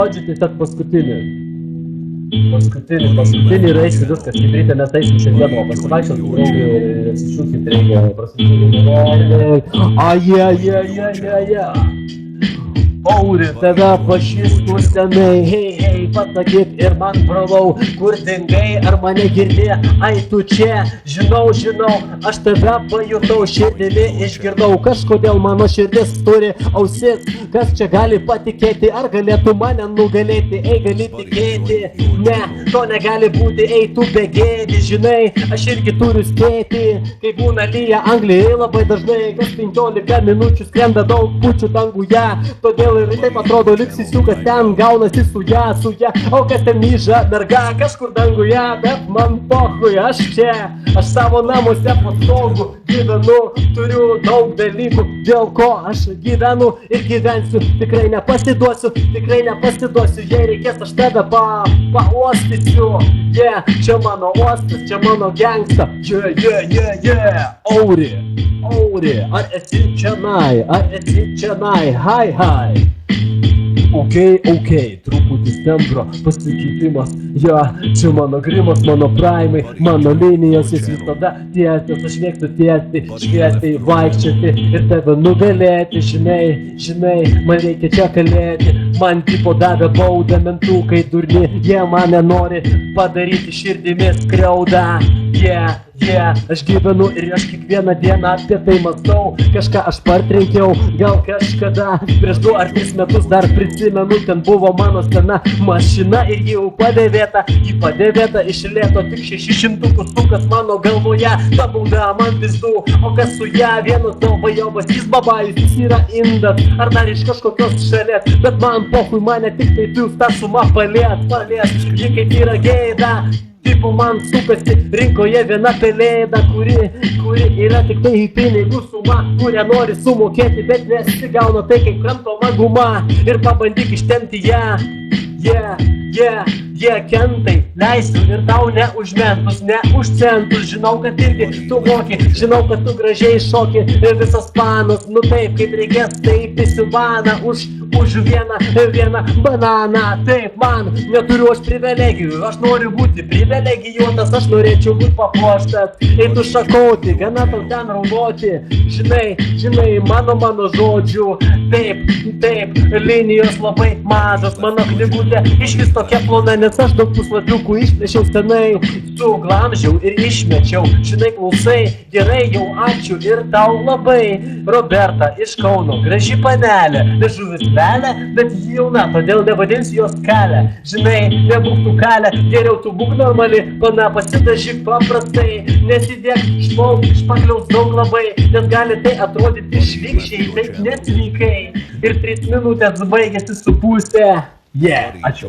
Žodžiu, tai tad paskutinį ir eisiu viskas, kaip ryte mes eisim šiandieną, pasivaikščios, draugai, apsišūkit reikia, prasidžiūrėjau. Auri, tave pažįstu senai, hei, pasakyk ir man brolau, kur dingai, ar mane girdė, ai tu čia, žinau, aš tave pajutau, širdimi išgirdau, kažkodėl mano širdis turi ausis, kas čia gali patikėti, ar galėtų mane nugalėti, ei, gali tikėti, ne, to negali būti, ei, tu begėdi, žinai, aš irgi turiu spėti, kai būna lyja Anglijai labai dažnai, kas 15 minučių skrenda daug pučių danguje, todėl ir taip atrodo liksisiukas ten gaunasi su ja, o kas ten myža merga kažkur danguje, bet man pochui, aš čia, aš savo namuose po stogu gyvenu, turiu daug dalykų, dėl ko aš gyvenu ir gyvensiu, tikrai nepasiduosiu, jei reikės aš tave pauostysiu, čia mano uostas, čia mano gangsta, Auri, ar esi čianai, hai. Ok, truputis tembro pasikeitimas, čia mano grimas, mano praimai, mano linijos, jis visada tiesios, aš mėgstu šviesiai vaikščioti ir tave nugalėti, žinai, man reikia čia kalėti, man tipo davė baudą mentukai durni, jie mane nori padaryti širdimi skriaudą, aš gyvenu ir aš kiekvieną dieną apie tai mąstau, kažką aš partrenkiau, gal kažkada, prieš 2 ar 3 metus dar prisimenu, ten buvo mano sena mašina ir ji jau padėvėta iš lėto, tik 600 sukas mano galvoje, ta bauda man pizdu, o kas su ją, vienas dalbajobas, jis babajus, jis yra indas, ar dar iš kažkokios šalies, bet man pochui, mane tik tai tu tą sumą palies, ji kaip yra gėda. Tipo man sukasi rinkoje viena pelėda, kuri yra tik tai pinigų suma, kurią nori sumokėti, bet nesigauna tai kaip kramtoma guma ir pabandyk ištempti ją, kentai, leisiu ir tau ne už mentus, ne už centus, žinau, kad irgi tu moki, žinau, kad tu gražiai šoki ir visas planas, nu taip, kaip reikės, taip įsivana už vieną bananą, taip, man, neturiu aš privilegijų, aš noriu būti privilegijuotas, aš norėčiau būti papuoštas, eitų šakauti, gana tau ten raudoti, žinai, mano žodžių, taip, linijos labai mažos, mano knygutė iš vis tokia plona, nes aš daug puslapiukų išplėšiau senai, suglamžiau ir išmečiau, žinai, klausai, gerai, jau ačiū ir tau labai, Roberta iš Kauno, graži panelė, liežuvis velė, bet ji jauna, todėl nevadinsiu jos kalę, žinai, nebūk tu kalę, geriau tu būk normali, pana pasidažyk paprastai, nesidėk špakliaus daug labai, nes gali tai atrodyti švykščiai, taip nesveikai, ir 3 minutės baigėsi su pusė, ačiū.